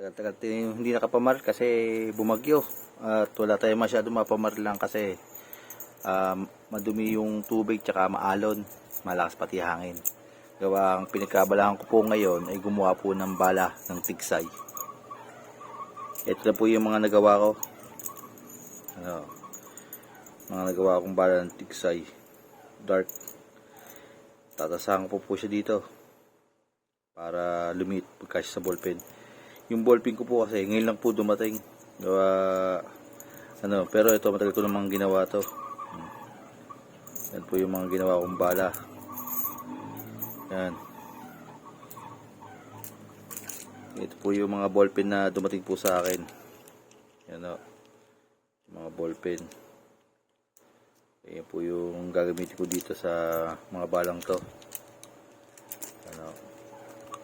Tagal-tagal hindi nakapamar kasi bumagyo. At wala tayong masyado mapamar lang kasi madumi yung tubig tsaka maalon. Malakas pati hangin. Gawa ang pinagkabalahan ko po ngayon ay gumawa po ng bala ng tigsay. Ito na po yung mga nagawa ko. Mga nagawa kong bala ng tigsay. Dark. Tatasahan ko po siya dito para lumit pagkasya sa ballpen. Yung ballpen ko po kasi ngayon lang po dumating. Pero ito matagal ko namang ginawa to. Yan po yung mga ginawa kong bala. Yan. Ito po yung mga ballpen na dumating po sa akin. Yan o. Yung mga ballpen. Yan po yung gagamitin ko dito sa mga balang to. Ano.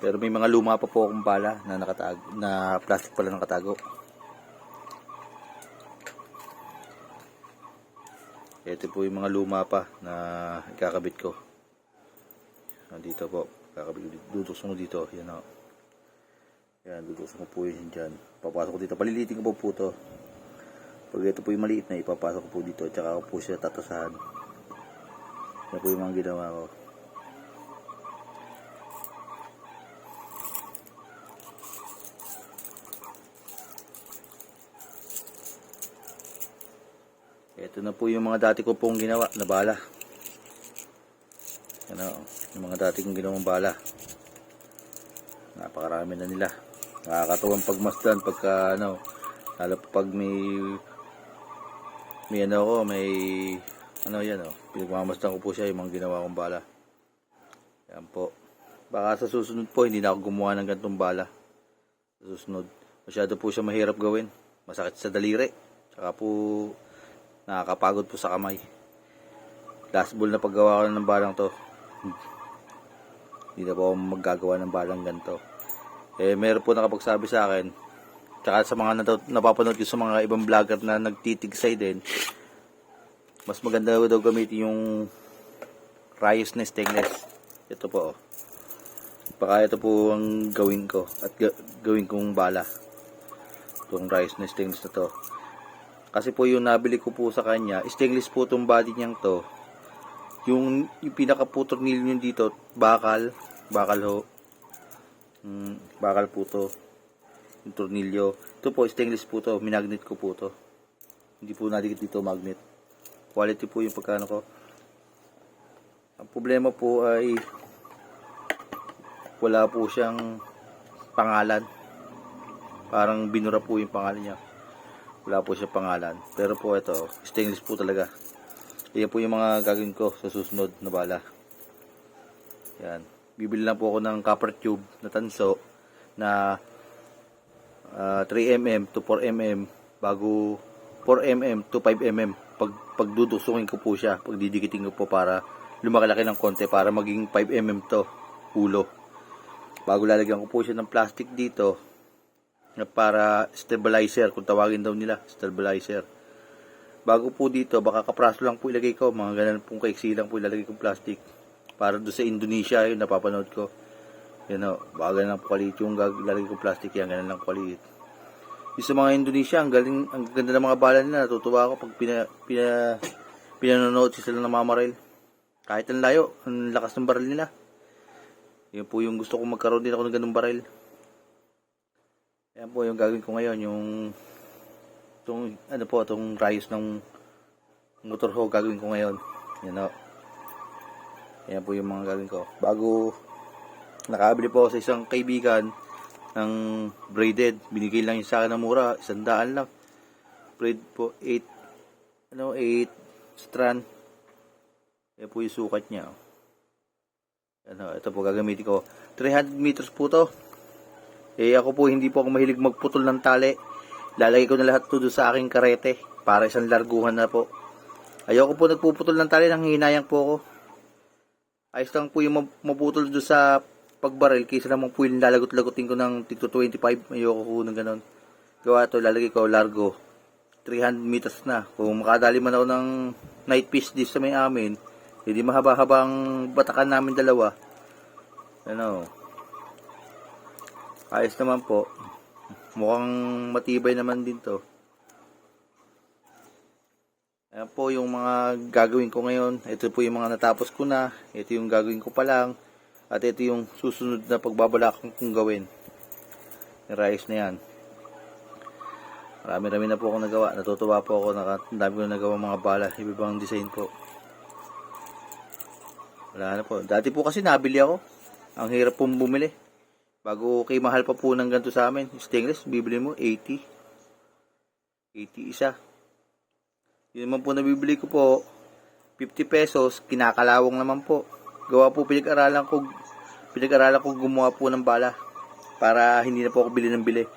Pero may mga luma pa po akong bala na nakatago, na plastic pala nakatago. Ito po yung mga luma pa na ikakabit ko. Dito po, duduksan ko dito. Yan o. Yan, duduksan ko po yun dyan. Papasok ko dito. Palilitin ko po ito. Pag ito po yung maliit na, ipapasok ko po dito. Tsaka ko po siya tatasahan. Yan po yung mga ginawa ko. Ito na po yung mga dati ko pong ginawa na bala. Ano, yung mga dati kong ginawang bala. Napakarami na nila. Nakakatuwang pagmasdan pagka lalo pag pinagmamasdan ko po siya yung mga ginawa kong bala. Yan po. Baka sa susunod po hindi na ako gumawa ng ganitong bala. Sa susunod, masyado po siya mahirap gawin. Masakit sa daliri. Tsaka po nakakapagod po sa kamay. Last ball na paggawa ko ng balang to. Hindi na po ako maggagawa ng balang ganito. Meron po nakapagsabi sa akin, tsaka sa mga napapanood ko sa mga ibang vlogger na nagtitigsay din, mas maganda daw gamitin yung rayos na stainless. Ito po. Baka ito po ang gawin ko at gawin kong bala. Itong rayos na stainless na to. Kasi po yung nabili ko po sa kanya, stainless po itong body niyang to. Yung pinaka-tornilyo nyo dito, bakal ho. Bakal po to. Yung tornilyo. Ito po, stainless po to. Minagnet ko po to. Hindi po nadikit dito magnet. Quality po yung pagkano ko. Ang problema po ay wala po siyang pangalan. Parang binura po yung pangalan niya. Wala po siyang pangalan. Pero po ito, stainless po talaga. Yan po yung mga gagawin ko sa susunod na bala. Yan. Bibili lang po ako ng copper tube na tanso na 3mm to 4mm bago 4mm to 5mm. Pagduduksungin ko po siya, pagdidikitin ko po para lumalaki ng konti para maging 5mm to ulo. Bago lalagyan ko po siya ng plastic dito na para stabilizer, kung tawagin daw nila, stabilizer. Bago po dito, baka kapraso lang po ilagay ko. Mga ganun pong kaiksi lang po ilalagay kong plastic. Para doon sa Indonesia, yun napapanood ko. Yan o, baka ganun lang po kalit yung lalagay kong plastic yan. Ganun lang po kalit. Yung sa mga Indonesia, ang ganda ng mga bala nila. Natutuwa ako pag pinanonood sila ng mamaril. Kahit ang layo, ang lakas ng baril nila. Yan po yung gusto kong magkaroon din ako ng ganung baril. Yan po yung gagawin ko ngayon, itong rayos ng motor ho gagawin ko ngayon. Yan o. Yan po yung mga gagawin ko. Bago nakabili po ako sa isang kaibigan ng braided. Binigay lang yung sa akin ng mura. 100 lang. Braid po 8 strand. Yan po yung sukat niya. Yan o. Ito po gagamitin ko. 300 meters po to. Ako po hindi po ako mahilig magputol ng tali. Lalagay ko na lahat to sa aking karete para isang larguhan na po. Ayoko po nagpuputol ng tali, nang hinayang po ako. Ayos lang po yung maputol doon sa pagbaril kaysa naman po yung lalagot-lagutin ko ng tito 25. Ayoko po ng ganon. Gawa to, lalagay ko largo 300 meters na. Kung makadali man ako ng night fish dito sa may amin, hindi mahaba-haba ang batakan namin dalawa. Ayos naman po. Mukhang matibay naman din to. Ayan po yung mga gagawin ko ngayon. Ito po yung mga natapos ko na. Ito yung gagawin ko pa lang. At ito yung susunod na pagbabalakang kong gawin. Yung rice na yan. Marami-rami na po ako nagawa. Natutuwa po ako. Ang dami ko na nagawa mga bala. Ibang design po. Wala na po. Dati po kasi nabili ako. Ang hirap pong bumili. Bago kay mahal pa po ng ganito sa amin. Stainless, bibili mo 80. 80 isa. Yun naman po nabibili ko po. 50 pesos. Kinakalawang naman po. Gawa po pinag-aralan ko gumawa po ng bala. Para hindi na po ako bili ng bili.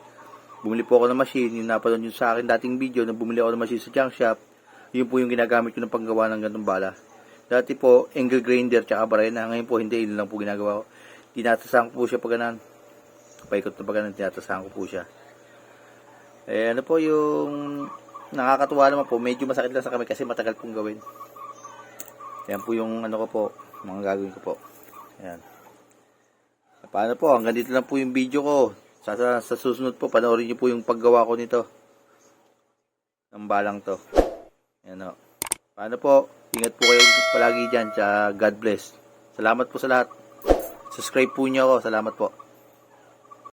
Bumili po ako ng machine. Yung napanood nyo sa akin dating video na bumili ako ng machine sa junk shop. Yun po yung ginagamit ko ng panggawa ng ganitong bala. Dati po, angle grinder tsaka barena. Ngayon po hindi. Yun lang po ginagawa ko. Tinatasahan ko po siya pag ganun. Paikot na pag ganun. Tinatasahan ko po siya. Eh ano po yung nakakatuwa naman po. Medyo masakit lang sa kamay kasi matagal pong gawin. Yan po yung ano ko po. Mga gagawin ko po. Ayan. Paano po? Hanggang dito lang po yung video ko. Sa susunod po, panoorin nyo po yung paggawa ko nito. Ng balang to. Ayan o. Paano po? Ingat po kayo palagi dyan. God bless. Salamat po sa lahat. Subscribe po nyo ako. Salamat po.